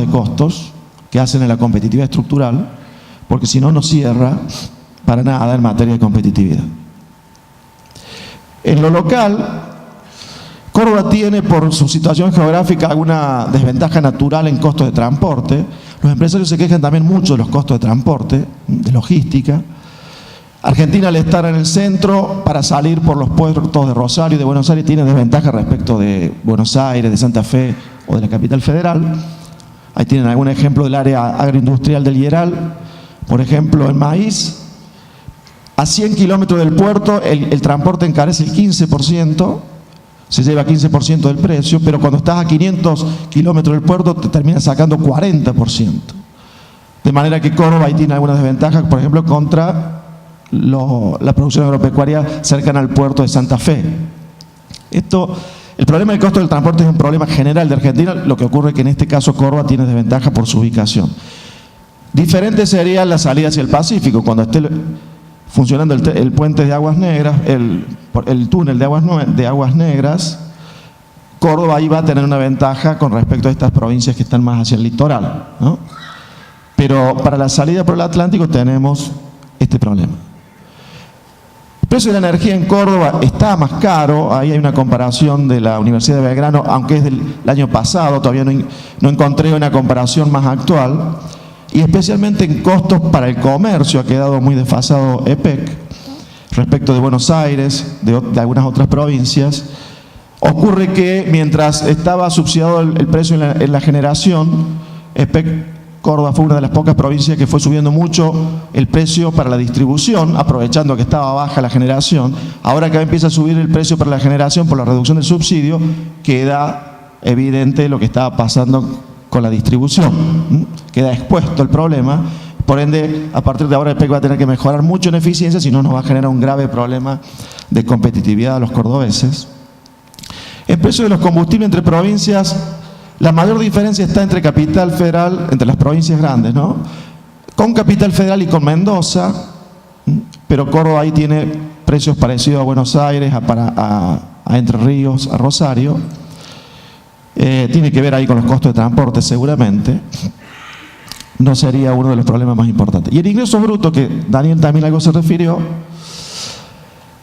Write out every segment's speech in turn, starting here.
de costos que hacen en la competitividad estructural, porque si no, no cierra para nada en materia de competitividad. En lo local, Córdoba tiene, por su situación geográfica, alguna desventaja natural en costos de transporte. Los empresarios se quejan también mucho de los costos de transporte, de logística. Argentina, al estar en el centro, para salir por los puertos de Rosario y de Buenos Aires, tiene desventaja respecto de Buenos Aires, de Santa Fe o de la capital federal. Ahí tienen algún ejemplo del área agroindustrial del Hieral. Por ejemplo, en maíz, a 100 kilómetros del puerto, el transporte encarece el 15%, se lleva 15% del precio, pero cuando estás a 500 kilómetros del puerto te termina sacando 40%. De manera que Córdoba ahí tiene algunas desventajas, por ejemplo, contra la producción agropecuaria cercana al puerto de Santa Fe. El problema del costo del transporte es un problema general de Argentina, lo que ocurre es que en este caso Córdoba tiene desventaja por su ubicación. Diferente sería la salida hacia el Pacífico, cuando esté funcionando el puente de Aguas Negras, el túnel de Aguas Negras, Córdoba ahí va a tener una ventaja con respecto a estas provincias que están más hacia el litoral, ¿no? Pero para la salida por el Atlántico tenemos este problema. El precio de la energía en Córdoba está más caro. Ahí hay una comparación de la Universidad de Belgrano, aunque es del año pasado, todavía no encontré una comparación más actual. Y especialmente en costos para el comercio ha quedado muy desfasado EPEC respecto de Buenos Aires, de algunas otras provincias. Ocurre que mientras estaba subsidiado el precio en la generación, EPEC Córdoba fue una de las pocas provincias que fue subiendo mucho el precio para la distribución, aprovechando que estaba baja la generación. Ahora que empieza a subir el precio para la generación por la reducción del subsidio, queda evidente lo que estaba pasando con la distribución. Queda expuesto el problema. Por ende, a partir de ahora el PEC va a tener que mejorar mucho en eficiencia, si no nos va a generar un grave problema de competitividad a los cordobeses. El precio de los combustibles entre provincias, la mayor diferencia está entre Capital Federal, entre las provincias grandes, ¿no? Con Capital Federal y con Mendoza, pero Córdoba ahí tiene precios parecidos a Buenos Aires, a Entre Ríos, a Rosario. Tiene que ver ahí con los costos de transporte seguramente. No sería uno de los problemas más importantes. Y el ingreso bruto, que Daniel también algo se refirió,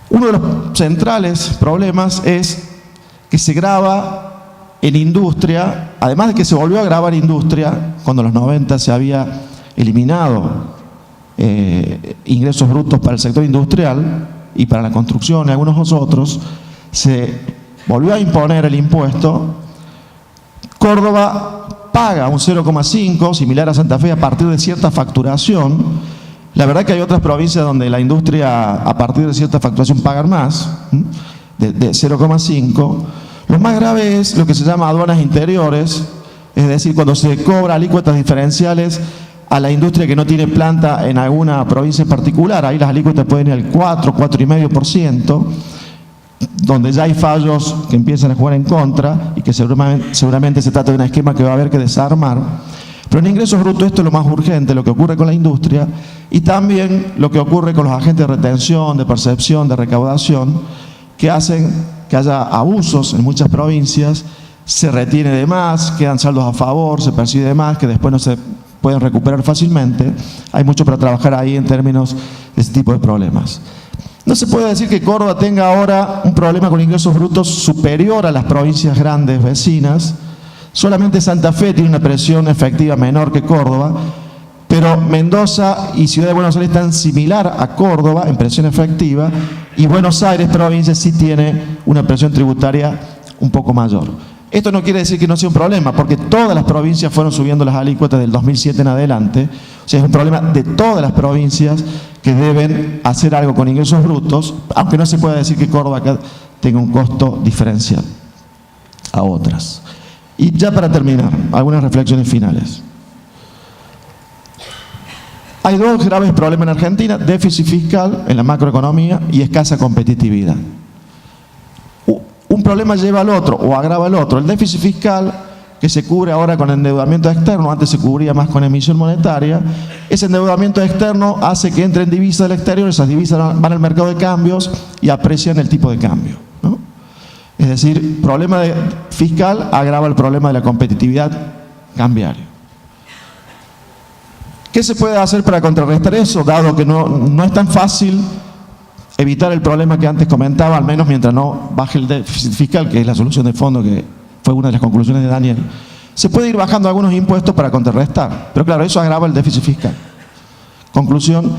uno de los centrales problemas es que se graba en industria, además de que se volvió a grabar industria, cuando en los 90 se había eliminado ingresos brutos para el sector industrial y para la construcción y algunos otros, se volvió a imponer el impuesto. Córdoba paga un 0,5, similar a Santa Fe, a partir de cierta facturación. La verdad que hay otras provincias donde la industria, a partir de cierta facturación, pagan más, de 0,5. Lo más grave es lo que se llama aduanas interiores, es decir, cuando se cobra alícuotas diferenciales a la industria que no tiene planta en alguna provincia en particular. Ahí las alícuotas pueden ir al 4, 4,5%, donde ya hay fallos que empiezan a jugar en contra y que seguramente se trata de un esquema que va a haber que desarmar. Pero en ingresos brutos esto es lo más urgente, lo que ocurre con la industria y también lo que ocurre con los agentes de retención, de percepción, de recaudación, que hacen que haya abusos en muchas provincias, se retiene de más, quedan saldos a favor, se percibe de más, que después no se pueden recuperar fácilmente. Hay mucho para trabajar ahí en términos de este tipo de problemas. No se puede decir que Córdoba tenga ahora un problema con ingresos brutos superior a las provincias grandes vecinas. Solamente Santa Fe tiene una presión efectiva menor que Córdoba, pero Mendoza y Ciudad de Buenos Aires están similar a Córdoba en presión efectiva, y Buenos Aires, provincia, sí tiene una presión tributaria un poco mayor. Esto no quiere decir que no sea un problema, porque todas las provincias fueron subiendo las alícuotas del 2007 en adelante. O sea, es un problema de todas las provincias que deben hacer algo con ingresos brutos, aunque no se pueda decir que Córdoba acá tenga un costo diferencial a otras. Y ya para terminar, algunas reflexiones finales. Hay dos graves problemas en Argentina: déficit fiscal en la macroeconomía y escasa competitividad. Un problema lleva al otro o agrava al otro. El déficit fiscal, que se cubre ahora con endeudamiento externo, antes se cubría más con emisión monetaria. Ese endeudamiento externo hace que entren divisas del exterior, esas divisas van al mercado de cambios y aprecian el tipo de cambio, ¿no? Es decir, problema fiscal agrava el problema de la competitividad cambiaria. ¿Qué se puede hacer para contrarrestar eso? Dado que no es tan fácil evitar el problema que antes comentaba, al menos mientras no baje el déficit fiscal, que es la solución de fondo, que fue una de las conclusiones de Daniel. Se puede ir bajando algunos impuestos para contrarrestar, pero claro, eso agrava el déficit fiscal. Conclusión,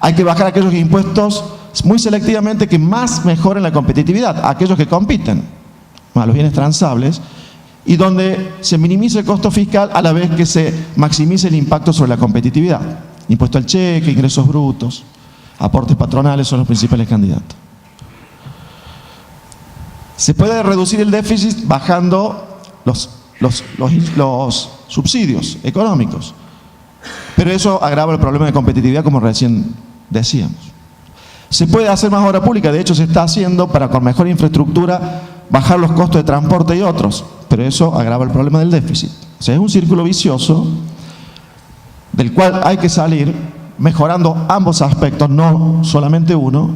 hay que bajar aquellos impuestos muy selectivamente que más mejoren la competitividad, aquellos que compiten, a los bienes transables, y donde se minimice el costo fiscal a la vez que se maximice el impacto sobre la competitividad. Impuesto al cheque, ingresos brutos, aportes patronales son los principales candidatos. Se puede reducir el déficit bajando los subsidios económicos, pero eso agrava el problema de competitividad, como recién decíamos. Se puede hacer más obra pública, de hecho se está haciendo para, con mejor infraestructura, bajar los costos de transporte y otros, pero eso agrava el problema del déficit. O sea, es un círculo vicioso del cual hay que salir mejorando ambos aspectos, no solamente uno,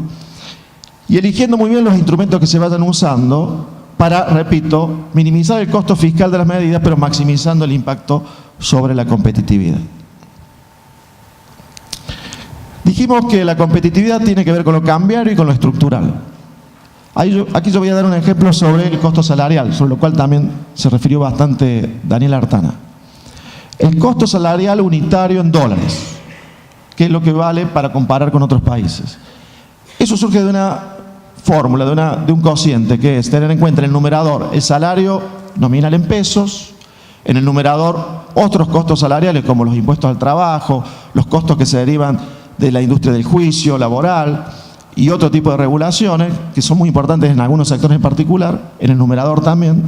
y eligiendo muy bien los instrumentos que se vayan usando para, repito, minimizar el costo fiscal de las medidas, pero maximizando el impacto sobre la competitividad. Dijimos que la competitividad tiene que ver con lo cambiario y con lo estructural. Aquí yo voy a dar un ejemplo sobre el costo salarial, sobre lo cual también se refirió bastante Daniel Artana. El costo salarial unitario en dólares, que es lo que vale para comparar con otros países. Eso surge de una fórmula, de un cociente, que es tener en cuenta en el numerador el salario nominal en pesos, en el numerador otros costos salariales como los impuestos al trabajo, los costos que se derivan de la industria del juicio laboral y otro tipo de regulaciones que son muy importantes en algunos sectores en particular, en el numerador también,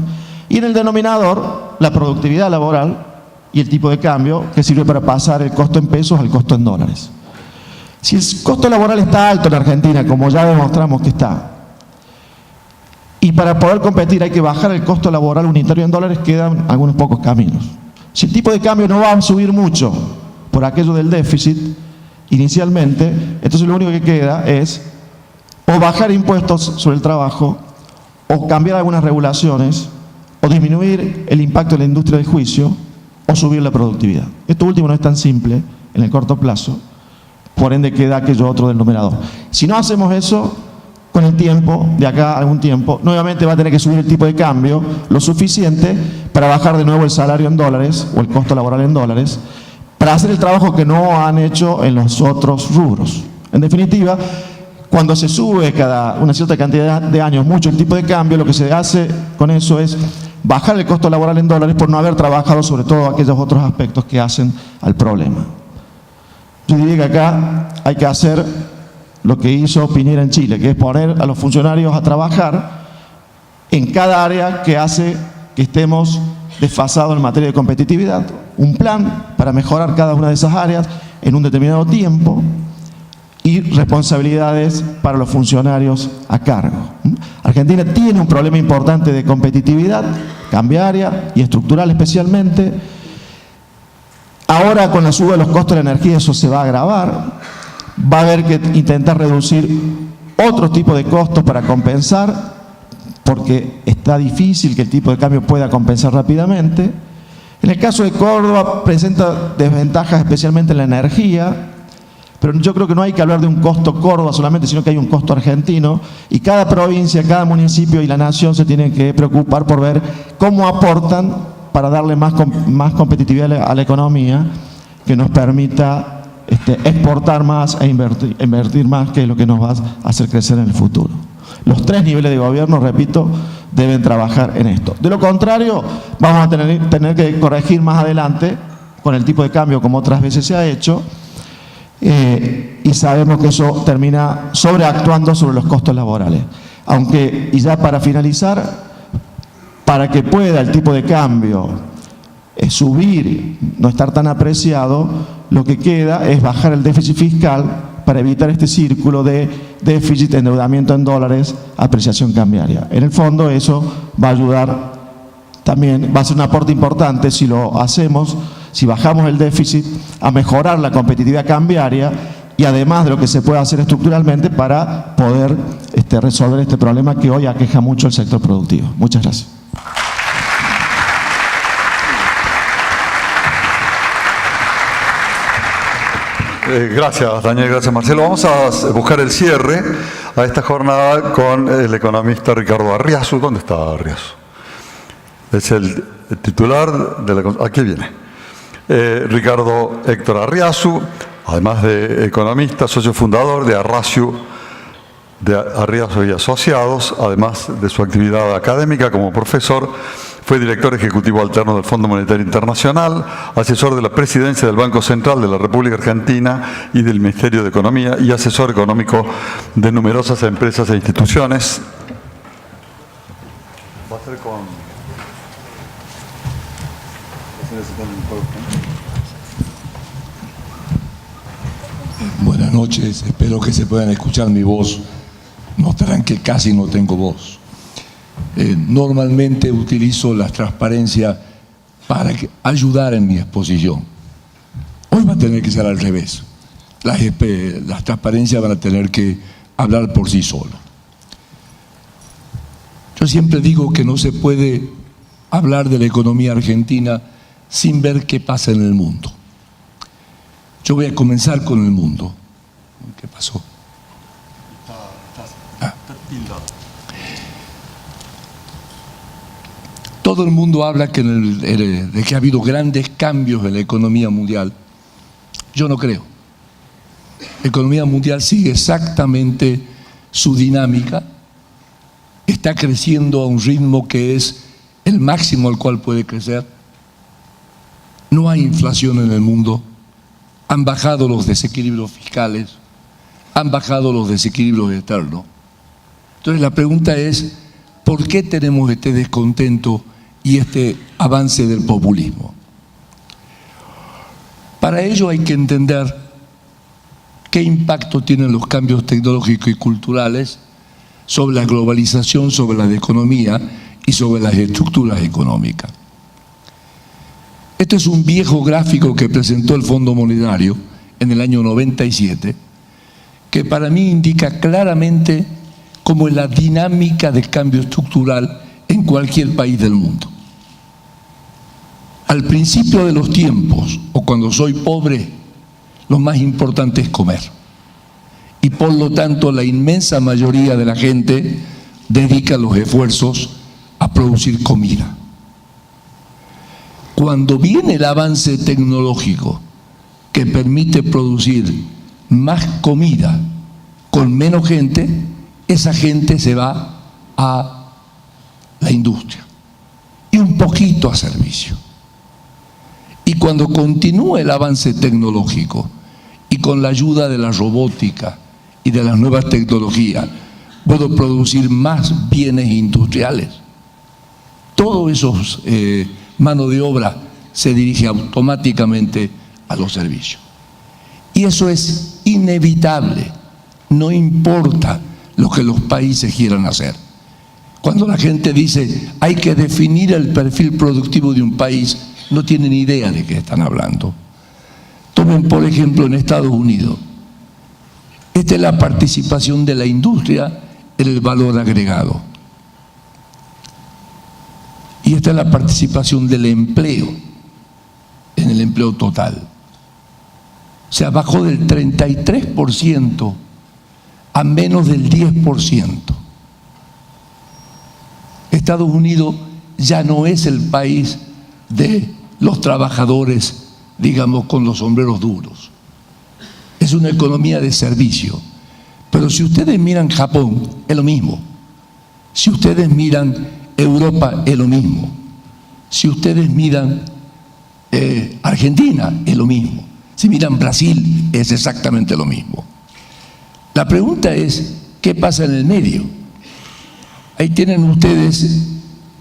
y en el denominador la productividad laboral y el tipo de cambio que sirve para pasar el costo en pesos al costo en dólares. Si el costo laboral está alto en Argentina, como ya demostramos que está, y para poder competir hay que bajar el costo laboral unitario en dólares, quedan algunos pocos caminos. Si el tipo de cambio no va a subir mucho por aquello del déficit inicialmente, entonces lo único que queda es o bajar impuestos sobre el trabajo, o cambiar algunas regulaciones, o disminuir el impacto de la industria del juicio, o subir la productividad. Esto último no es tan simple en el corto plazo, por ende queda aquello otro del numerador. Si no hacemos eso, con el tiempo, de acá a algún tiempo, nuevamente va a tener que subir el tipo de cambio lo suficiente para bajar de nuevo el salario en dólares, o el costo laboral en dólares, para hacer el trabajo que no han hecho en los otros rubros. En definitiva, cuando se sube cada una cierta cantidad de años mucho el tipo de cambio, lo que se hace con eso es bajar el costo laboral en dólares por no haber trabajado sobre todo aquellos otros aspectos que hacen al problema. Yo diría que acá hay que hacer lo que hizo Piñera en Chile, que es poner a los funcionarios a trabajar en cada área que hace que estemos desfasados en materia de competitividad, un plan para mejorar cada una de esas áreas en un determinado tiempo y responsabilidades para los funcionarios a cargo. Argentina tiene un problema importante de competitividad cambiaria y estructural especialmente. Ahora con la suba de los costos de la energía eso se va a agravar. Va a haber que intentar reducir otro tipo de costos para compensar, porque está difícil que el tipo de cambio pueda compensar rápidamente. En el caso de Córdoba presenta desventajas especialmente en la energía, pero yo creo que no hay que hablar de un costo Córdoba solamente, sino que hay un costo argentino, y cada provincia, cada municipio y la nación se tienen que preocupar por ver cómo aportan para darle más competitividad a la economía, que nos permita exportar más e invertir más, que es lo que nos va a hacer crecer en el futuro. Los tres niveles de gobierno, repito, deben trabajar en esto. De lo contrario, vamos a tener que corregir más adelante con el tipo de cambio, como otras veces se ha hecho, y sabemos que eso termina sobreactuando sobre los costos laborales. Aunque, y ya para finalizar, para que pueda el tipo de cambio subir, no estar tan apreciado, lo que queda es bajar el déficit fiscal para evitar este círculo de déficit, endeudamiento en dólares, apreciación cambiaria. En el fondo eso va a ayudar también, va a ser un aporte importante si lo hacemos, si bajamos el déficit, a mejorar la competitividad cambiaria y además de lo que se puede hacer estructuralmente para poder resolver este problema que hoy aqueja mucho el sector productivo. Muchas gracias. Gracias, Daniel, gracias, Marcelo. Vamos a buscar el cierre a esta jornada con el economista Ricardo Arriazu. ¿Dónde está Arriazu? Es el titular de la... Aquí viene. Ricardo Héctor Arriazu, además de economista, socio fundador de Arriazu y Asociados, además de su actividad académica como profesor, fue director ejecutivo alterno del Fondo Monetario Internacional, asesor de la Presidencia del Banco Central de la República Argentina y del Ministerio de Economía y asesor económico de numerosas empresas e instituciones. ¿Va a ser con...? Buenas noches, espero que se puedan escuchar mi voz. Notarán que casi no tengo voz. Normalmente utilizo la transparencia para ayudar en mi exposición. Hoy va a tener que ser al revés. Las transparencias van a tener que hablar por sí solas. Yo siempre digo que no se puede hablar de la economía argentina sin ver qué pasa en el mundo. Yo voy a comenzar con el mundo. ¿Qué pasó? Todo el mundo habla de que ha habido grandes cambios en la economía mundial. Yo no creo. La economía mundial sigue exactamente su dinámica. Está creciendo a un ritmo que es el máximo al cual puede crecer. No hay inflación en el mundo. Han bajado los desequilibrios fiscales. Han bajado los desequilibrios externos. Entonces la pregunta es, ¿por qué tenemos este descontento y este avance del populismo? Para ello hay que entender qué impacto tienen los cambios tecnológicos y culturales sobre la globalización, sobre la economía y sobre las estructuras económicas. Este es un viejo gráfico que presentó el Fondo Monetario en el año 97, que para mí indica claramente cómo es la dinámica del cambio estructural en cualquier país del mundo. Al principio de los tiempos, o cuando soy pobre, lo más importante es comer. Y por lo tanto, la inmensa mayoría de la gente dedica los esfuerzos a producir comida. Cuando viene el avance tecnológico que permite producir más comida con menos gente, esa gente se va a la industria y un poquito a servicio. Y cuando continúa el avance tecnológico y con la ayuda de la robótica y de las nuevas tecnologías, puedo producir más bienes industriales. Todo esos mano de obra se dirige automáticamente a los servicios. Y eso es inevitable, no importa lo que los países quieran hacer. Cuando la gente dice hay que definir el perfil productivo de un país, no tienen idea de qué están hablando. Tomen por ejemplo en Estados Unidos. Esta es la participación de la industria en el valor agregado. Y esta es la participación del empleo en el empleo total. O sea, bajó del 33% a menos del 10%. Estados Unidos ya no es el país de los trabajadores, digamos, con los sombreros duros. Es una economía de servicio. Pero si ustedes miran Japón, es lo mismo. Si ustedes miran Europa, es lo mismo. Si ustedes miran Argentina, es lo mismo. Si miran Brasil, es exactamente lo mismo. La pregunta es, ¿qué pasa en el medio? Ahí tienen ustedes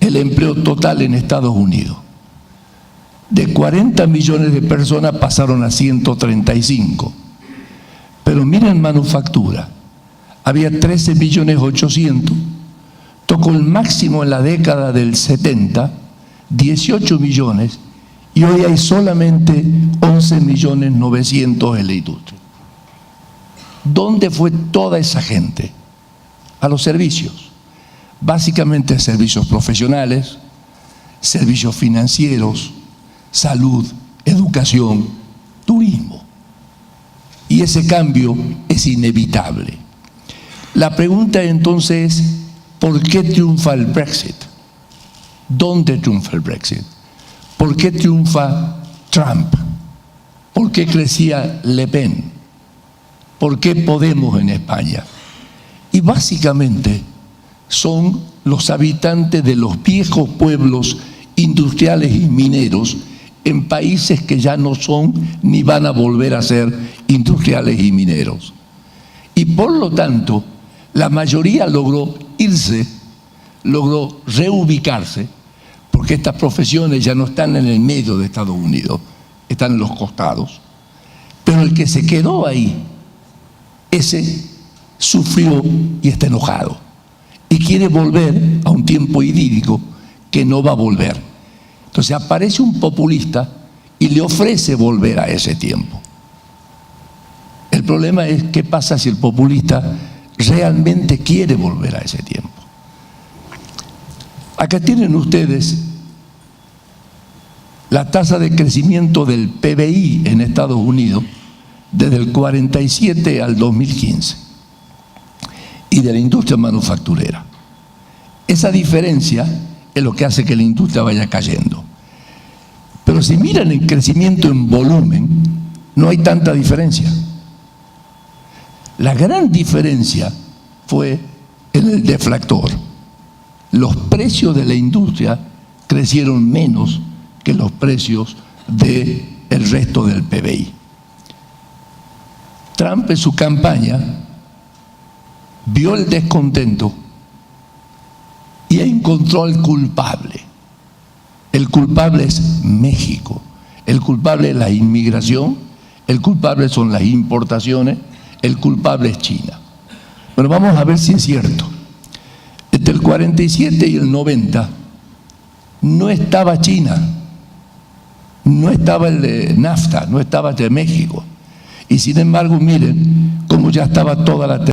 el empleo total en Estados Unidos. De 40 millones de personas pasaron a 135. Pero miren manufactura. Había 13.800.000. Tocó el máximo en la década del 70, 18 millones. Y hoy hay solamente 11.900.000 en la industria. ¿Dónde fue toda esa gente? A los servicios. Básicamente servicios profesionales, servicios financieros, salud, educación, turismo. Y ese cambio es inevitable. La pregunta entonces es, ¿por qué triunfa el Brexit? ¿Dónde triunfa el Brexit? ¿Por qué triunfa Trump? ¿Por qué crecía Le Pen? ¿Por qué Podemos en España? Y básicamente son los habitantes de los viejos pueblos industriales y mineros en países que ya no son ni van a volver a ser industriales y mineros. Y por lo tanto, la mayoría logró irse, logró reubicarse, porque estas profesiones ya no están en el medio de Estados Unidos, están en los costados. Pero el que se quedó ahí, ese sufrió y está enojado. Y quiere volver a un tiempo idílico que no va a volver. Entonces aparece un populista y le ofrece volver a ese tiempo. El problema es qué pasa si el populista realmente quiere volver a ese tiempo. Acá tienen ustedes la tasa de crecimiento del PBI en Estados Unidos desde el 47 al 2015 y de la industria manufacturera. Esa diferencia es lo que hace que la industria vaya cayendo. Pero si miran el crecimiento en volumen, no hay tanta diferencia. La gran diferencia fue en el deflactor. Los precios de la industria crecieron menos que los precios del resto del PBI. Trump en su campaña vio el descontento y encontró al culpable. El culpable es México, el culpable es la inmigración, el culpable son las importaciones, el culpable es China. Pero vamos a ver si es cierto. Entre el 47 y el 90 no estaba China, no estaba el de NAFTA, no estaba el de México. Y sin embargo, miren cómo ya estaba toda la